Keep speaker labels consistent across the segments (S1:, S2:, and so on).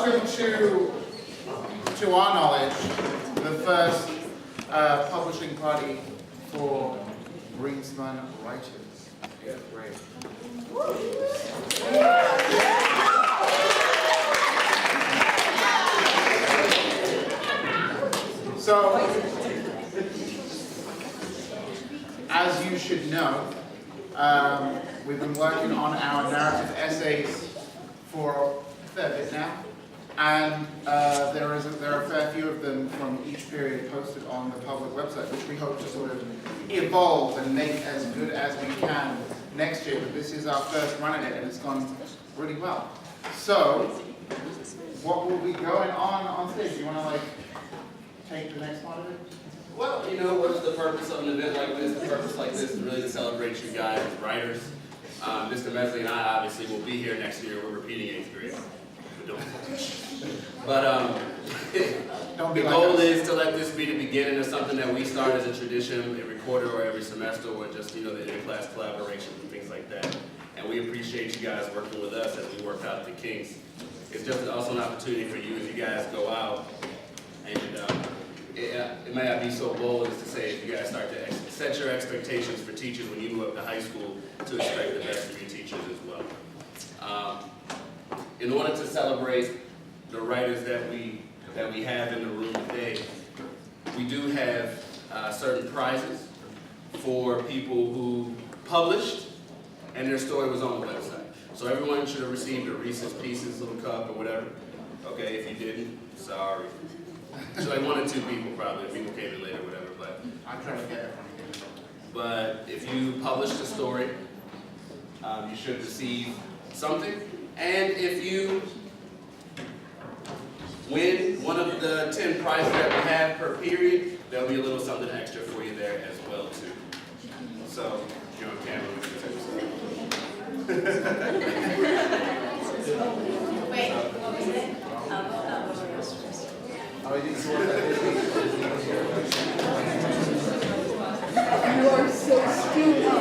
S1: welcome to our knowledge, the first publishing party for Greenspan writers. Yeah, great. So, as you should know, we've been working on our narrative essays for a fair bit now, and there are a fair few of them from each period posted on the public website, which we hope to sort of evolve and make as good as we can next year. But this is our first run at it, and it's gone really well. So, what will be going on stage? Do you want to take the next part of it?
S2: Well, you know, what's the purpose of an event like this? The purpose like this is really to celebrate you guys as writers. Mr. Mesley and I obviously will be here next year. We're repeating 8th grade. But the goal is to let this be the beginning of something that we start as a tradition every quarter or every semester, or just, you know, the in-class collaborations and things like that. And we appreciate you guys working with us as we work out the kinks. It's just also an opportunity for you as you guys go out, and it may not be so bold as to say if you guys start to set your expectations for teachers when you move up to high school to expect the best of your teachers as well. In order to celebrate the writers that we have in the room today, we do have certain prizes for people who published and their story was on the website. So everyone should have received a Reese's Pieces little cup or whatever. Okay, if you didn't, sorry. So like 1 or 2 people probably, if people came in later or whatever, but
S1: I'm trying to get it from you.
S2: But if you published a story, you should receive something. And if you win one of the 10 prizes that we have per period, there'll be a little something extra for you there as well too. So, you're on camera with the
S3: Wait, what was it?
S4: You are so stupid.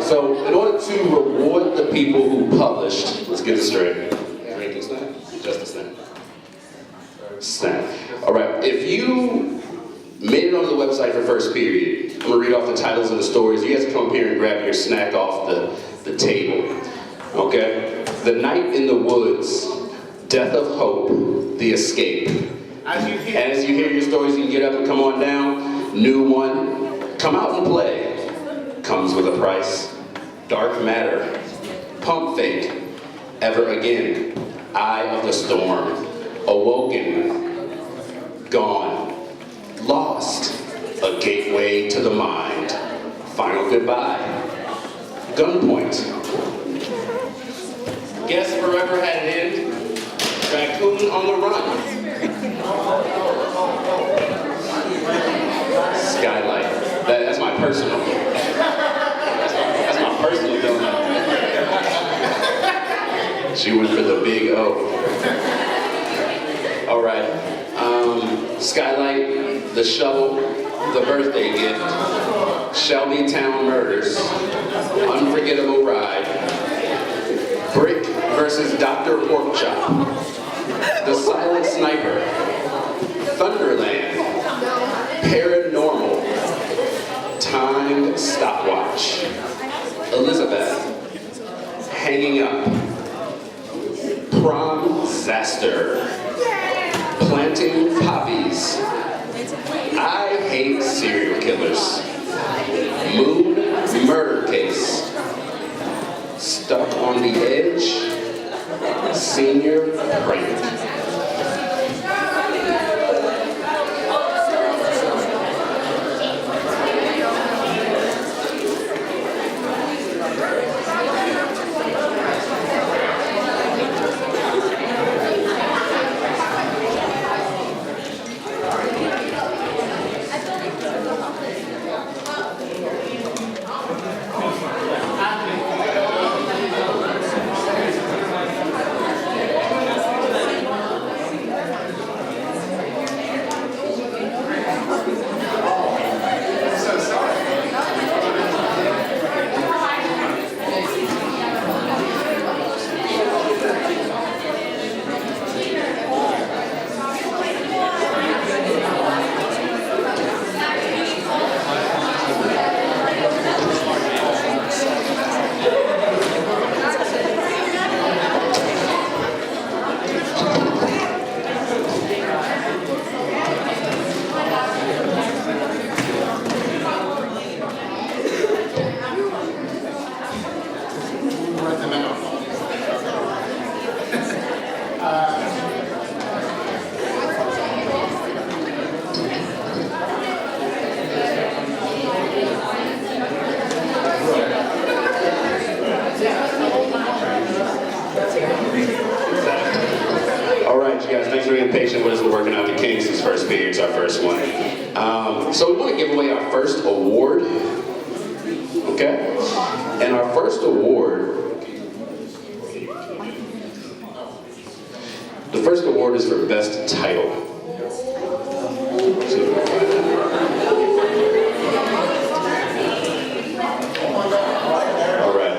S2: So, in order to reward the people who published, let's get it straight. Drinking snack? Just a snack. Snack. All right. If you made it onto the website for first period, I'm gonna read off the titles of the stories. You guys can come up here and grab your snack off the table. Okay. The Night in the Woods, Death of Hope, The Escape.
S1: As you hear,
S2: And as you hear your stories, you can get up and come on down. New one, come out and play. Comes with a price. Dark Matter, Pump Fake, Ever Again, Eye of the Storm, Awoken, Gone, Lost, A Gateway to the Mind, Final Goodbye, Gunpoint, Guess Forever Had an End, Raccoon on the Run, Skylight. That's my personal. That's my personal donut. She went for the big O. All right. Skylight, The Shovel, The Birthday Gift, Shelby Town Murders, Unforgettable Ride, Brick versus Dr. Porkchop, The Silent Sniper, Thunderland, Paranormal, Timed Stopwatch, Elizabeth, Hanging Up, Prom Disaster, Planting Poppies, I Hate Serial Killers, Moon Murder Case, Stuck on the Edge, Senior Prank. All right, you guys, thanks for being patient with us. We're working out the kinks. This first period's our first one. So we want to give away our first award. Okay? And our first award, the first award is for best title. All right.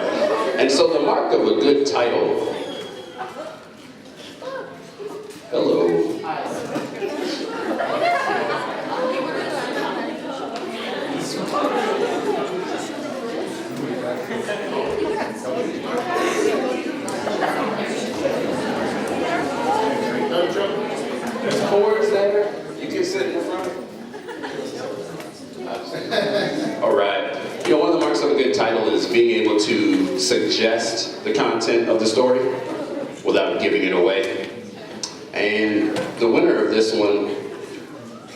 S2: And so the mark of a good title. Hello. There's chords there. You can sit in the front. All right. You know, one of the marks of a good title is being able to suggest the content of the story without giving it away. And the winner of this one,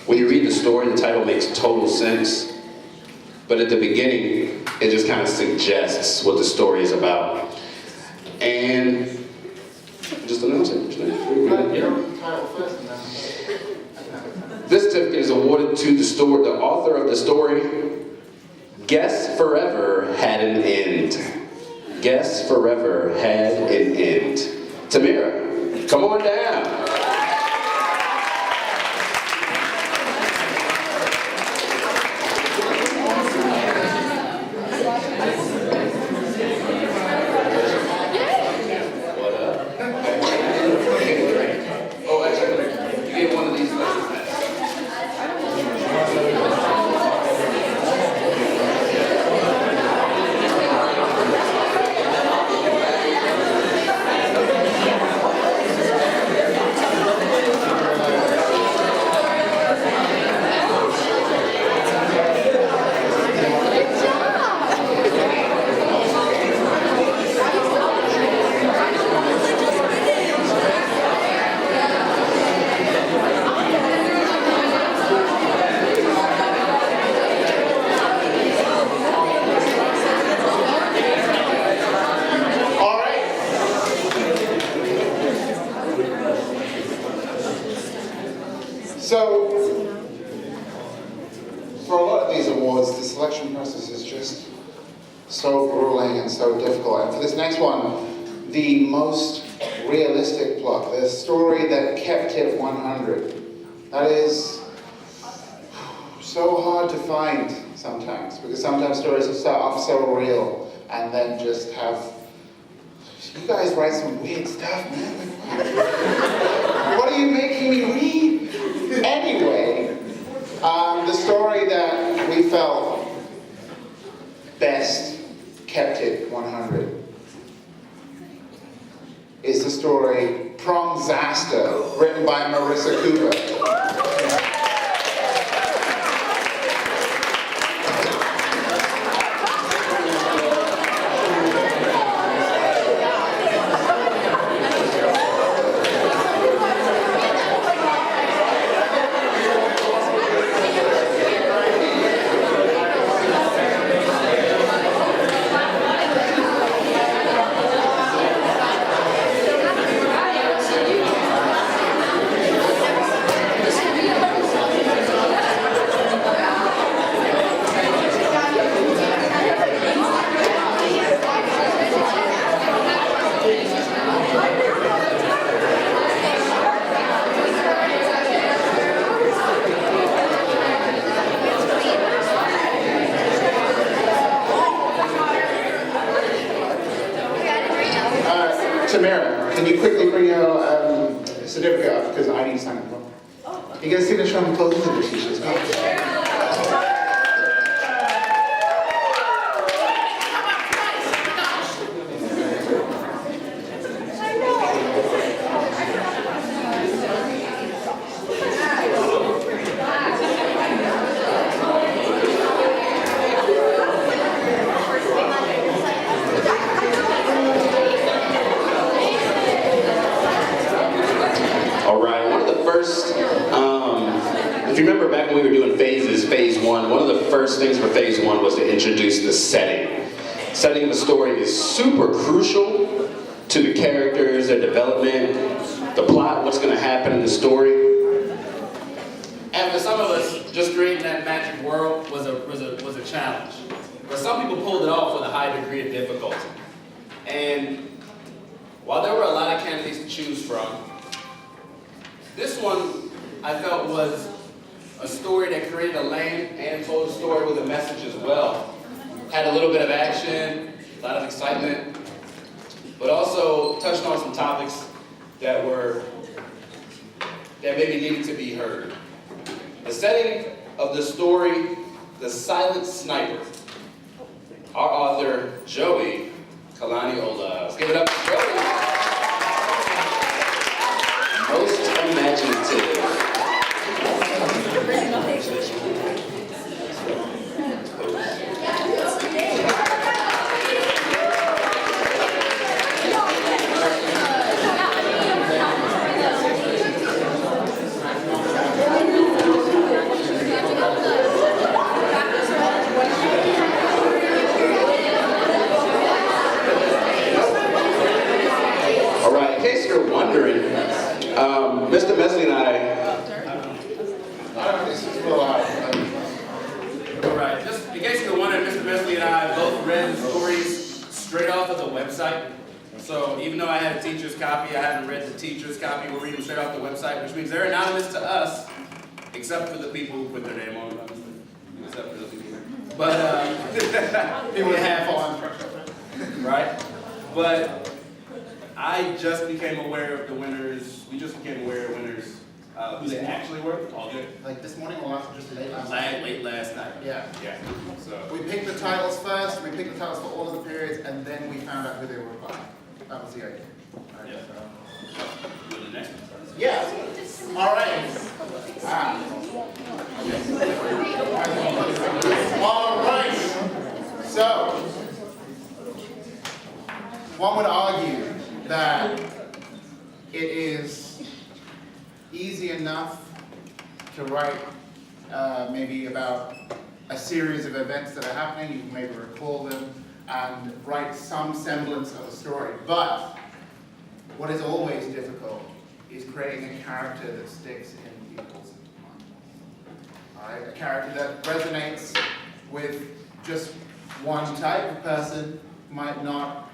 S2: when you read the story, the title makes total sense. But at the beginning, it just kind of suggests what the story is about. And just announce it. This certificate is awarded to the author of the story, Guess Forever Had an End. Guess Forever Had an End. Tamira, come on down.
S5: So, for a lot of these awards, the selection process is just so grueling and so difficult. And for this next one, the most realistic plot, the story that kept it 100. That is so hard to find sometimes, because sometimes stories will start off so real and then just have, you guys write some weird stuff, man. What are you making me read? Anyway, the story that we felt best kept it 100 is the story Promzaster, written by Marissa Cooper. Tamara, can you quickly bring your certificate up, because I need to sign it. You get a signature on the clothes of the t-shirts.
S6: If you remember back when we were doing phases, phase one of the first things for phase one was to introduce the setting. Setting of the story is super crucial to the characters, their development, the plot, what's going to happen in the story.
S2: And for some of us, just creating that magic world was a challenge. But some people pulled it off with a high degree of difficulty. And while there were a lot of candidates to choose from, this one I felt was a story that created a lane and told a story with a message as well. Had a little bit of action, a lot of excitement, but also touched on some topics that maybe needed to be heard. The setting of the story, The Silent Sniper. Our author, Joey Kalani-Ola. Let's give it up for Joey.
S6: Most imaginative. All right, in case you're wondering, Mr. Mesley and
S5: This is real loud.
S2: Alright, just in case you're wondering, Mr. Mesley and I both read the stories straight off of the website. So even though I had a teacher's copy, I haven't read the teacher's copy. We're reading straight off the website, which means they're anonymous to us, except for the people who put their name on them. Except for those people. But,
S1: People that have fallen.
S2: right? But I just became aware of the winners. We just became aware of winners. Who they actually were. All good.
S1: Like this morning or just late last night?
S2: Late last night.
S1: Yeah.
S2: Yeah. So.
S1: We picked the titles first, we picked the titles for all of the periods, and then we found out who they were by. That was the idea.
S2: Yeah. Go to the next one.
S1: Yeah. All right. All right. So, one would argue that it is easy enough to write maybe about a series of events that are happening, you can maybe recall them, and write some semblance of a story. But what is always difficult is creating a character that sticks in people's minds. All right? A character that resonates with just one type of person might not,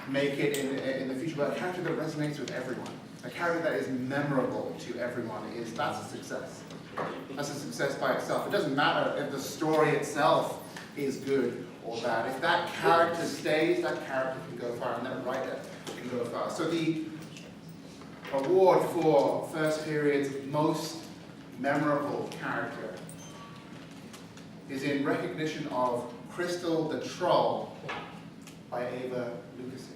S1: make it in the future, but a character that resonates with everyone. A character that is memorable to everyone that's a success. That's a success by itself. It doesn't matter if the story itself is good or bad. If that character stays, that character can go far, and that writer can go far. So the award for first period's most memorable character is in recognition of Crystal the Troll by Ava Lucasik.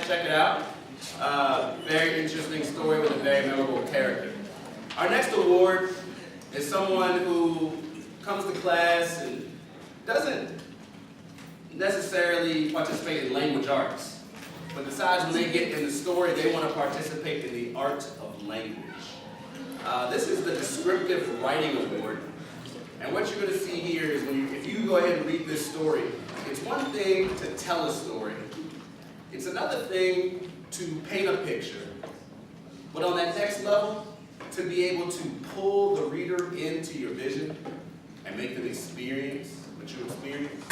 S2: Check it out. Very interesting story with a very memorable character. Our next award is someone who comes to class and doesn't necessarily participate in language arts, but decides when they get in the story they want to participate in the art of language. This is the Descriptive Writing Award, and what you're going to see here is if you go ahead and read this story, it's one thing to tell a story. It's another thing to paint a picture, but on that next level, to be able to pull the reader into your vision and make them experience what you experience,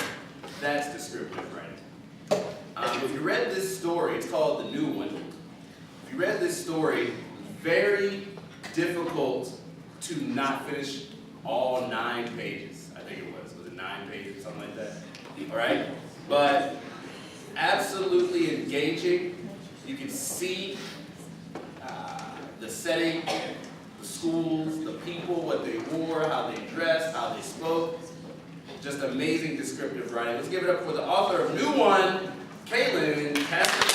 S2: that's descriptive writing. If you read this story, it's called The New One. If you read this story, very difficult to not finish all 9 pages. I think it was it 9 pages or something like that? All right? But absolutely engaging. You can see the setting, the schools, the people, what they wore, how they dressed, how they spoke. Just amazing descriptive writing. Let's give it up for the author of New One, Kaylin Castro.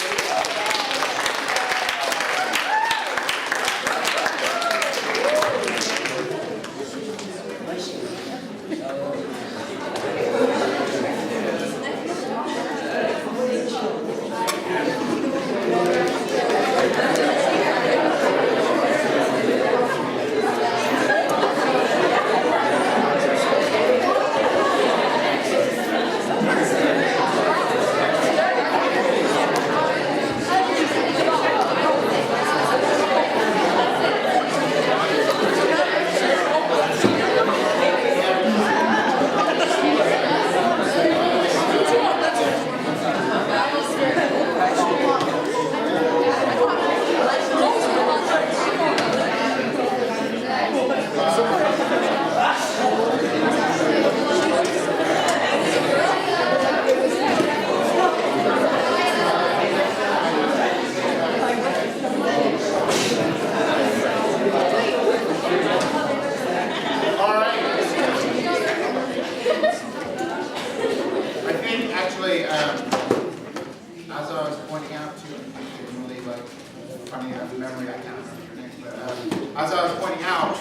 S2: As I was pointing out,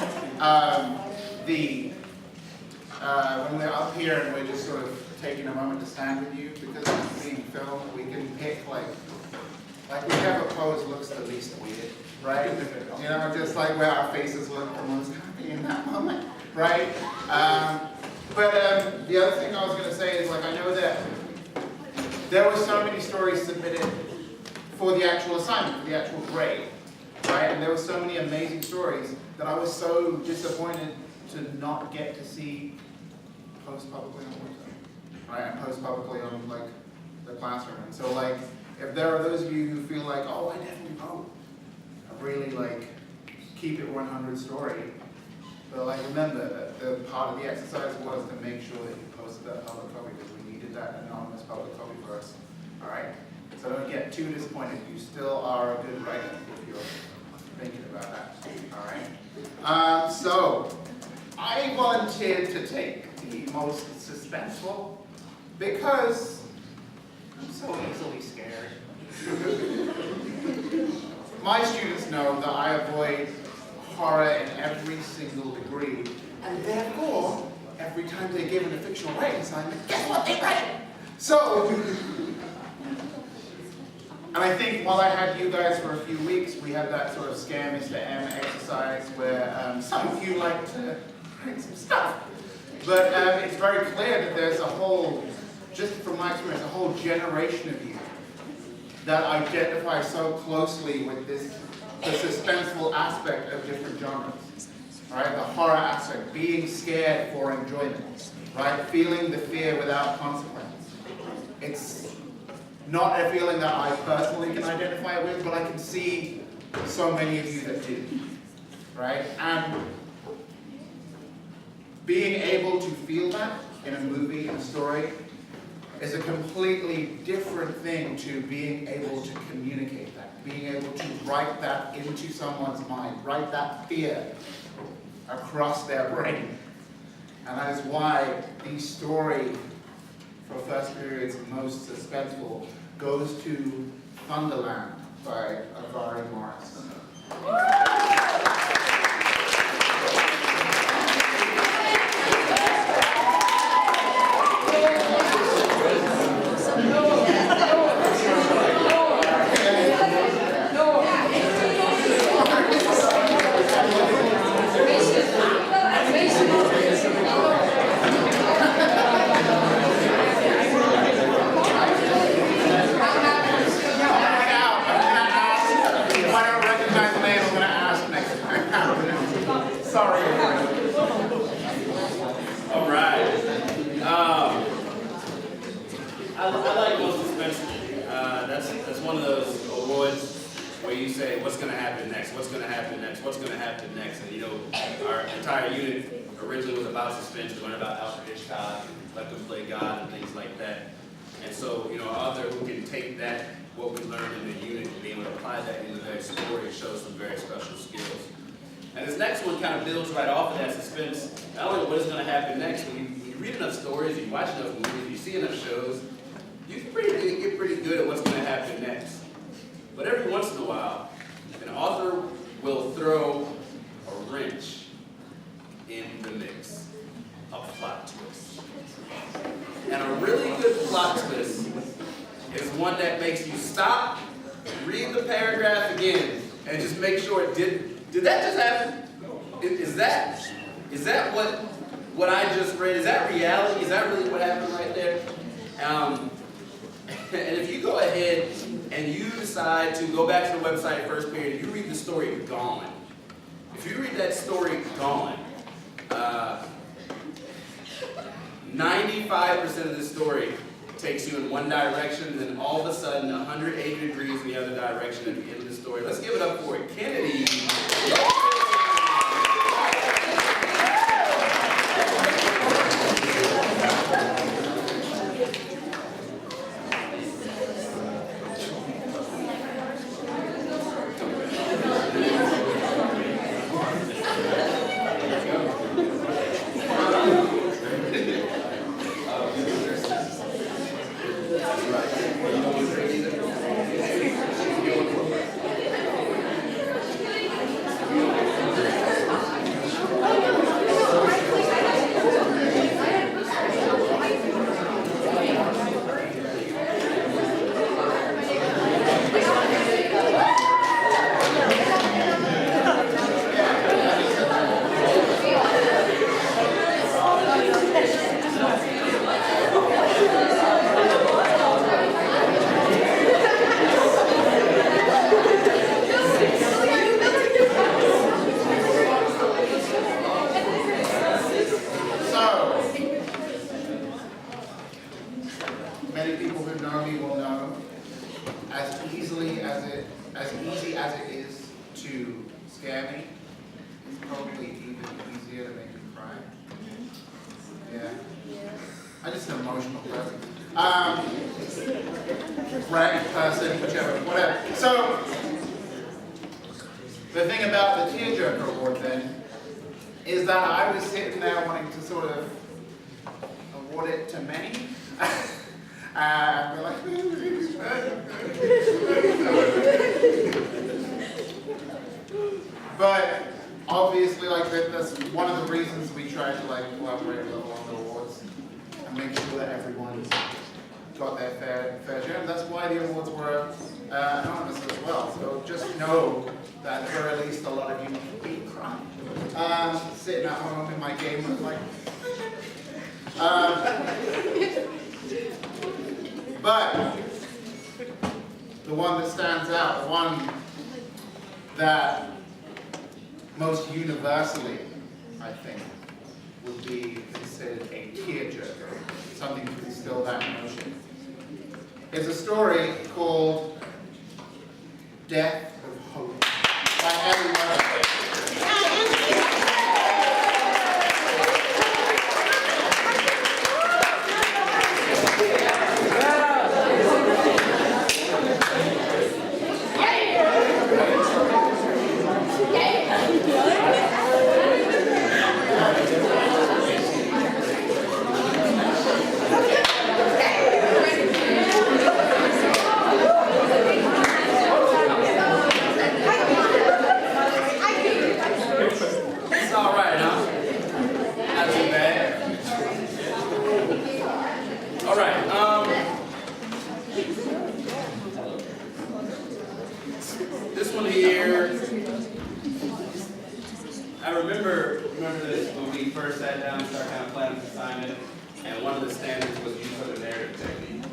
S2: when we're up here and we're just sort of taking a moment to stand with you, because it's being filmed, we can pick like whichever pose looks the least weird, right? You know, just like where our faces look the most happy in that moment, right? But the other thing I was going to say is, like, I know that there were so many stories submitted for the actual assignment, for the actual grade, right? And there were so many amazing stories that I was so disappointed to not get to see post publicly on Twitter, right? And post publicly on like the classroom. And so, like,
S1: If there are those of you who feel like, oh, I definitely wrote a really like keep it 100 story, but like remember that the part of the exercise was to make sure that you posted that public copy because we needed that anonymous public copy first. All right? So don't get too disappointed. You still are a good writer if you're thinking about that. All right? So I volunteered to take the most suspenseful because I'm so easily scared. My students know that I avoid horror in every single degree, and therefore, every time they're given a fictional writing assignment, guess what they write? So, and I think while I had you guys for a few weeks, we had that sort of Scare Mr. M exercise where some of you like to write some stuff. But it's very clear that there's a whole, just from my experience, a whole generation of you that identify so closely with this, the suspenseful aspect of different genres. Right? The horror aspect, being scared for enjoyment, right? Feeling the fear without consequence. It's not a feeling that I personally can identify with, but I can see so many of you that do, right? And being able to feel that in a movie, in a story, is a completely different thing to being able to communicate that, being able to write that into someone's mind, write that fear across their brain. And that is why the story for First Period's most suspenseful goes to Thunderland by Avari Morris. Sorry.
S2: All right. I like most suspenseful. That's one of those awards where you say, what's going to happen next? What's going to happen next? What's going to happen next? And you know, our entire unit originally was about suspense. We learned about Alfred Hitchcock, Let Them Play God, and things like that. And so, you know, an author who can take that, what we learned in the unit, and be able to apply that into their story shows some very special skills. And this next one kind of builds right off of that suspense. Not only what is going to happen next, but when you read enough stories, you watch enough movies, you see enough shows, you can get pretty good at what's going to happen next. But every once in a while, an author will throw a wrench in the mix, a plot twist. And a really good plot twist is one that makes you stop, read the paragraph again, and just make sure it did that just happen? Is that what I just read? Is that reality? Is that really what happened right there? And if you go ahead and you decide to go back to the website First Period, you read the story Gone. If you read that story Gone, 95% of the story takes you in one direction, and then all of a sudden 180 degrees in the other direction at the end of the story. Let's give it up for Kennedy.
S1: as easy as it is to scare me, it's probably even easier to make me cry. Yeah. I'm just an emotional person. Brand person, whichever, whatever. So, the thing about the Tearjerker Award then is that I was sitting there wanting to sort of award it to many. And we're like, but obviously, like that's one of the reasons we try to like collaborate a little on the awards and make sure that everyone's got their fair share. And that's why the awards were anonymous as well. So just know that at the very least, a lot of you will be crying, sitting at home in my game room like. But the one that stands out, the one that most universally, I think, would be considered a tearjerker, something to instill that emotion, is a story called Death of Hope by Ellie Weather.
S2: Remember this when we first sat down and started kind of planning this assignment, and one of the standards was use of the narrative technique.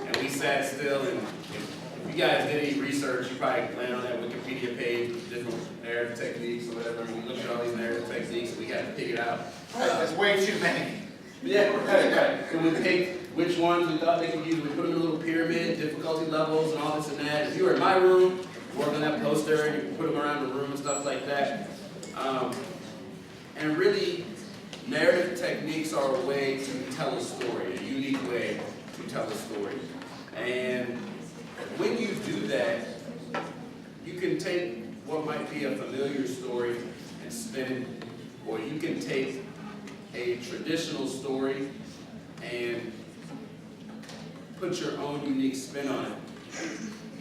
S2: And we sat still, and if you guys did any research, you probably landed on that Wikipedia page with different narrative techniques or whatever. And we looked at all these narrative techniques, and we got to figure it out.
S1: There's way too many.
S2: Yeah, right. And we take which ones we thought they could use. We put them in a little pyramid, difficulty levels, and all this and that. If you were in my room, working on that poster, and you put them around the room and stuff like that. And really, narrative techniques are a way to tell a story, a unique way to tell a story. And when you do that, you can take what might be a familiar story and spin it, or you can take a traditional story and put your own unique spin on it.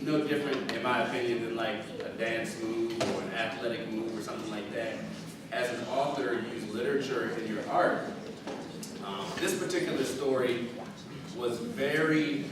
S2: No different, in my opinion, than like a dance move or an athletic move or something like that. As an author, use literature in your art. This particular story was very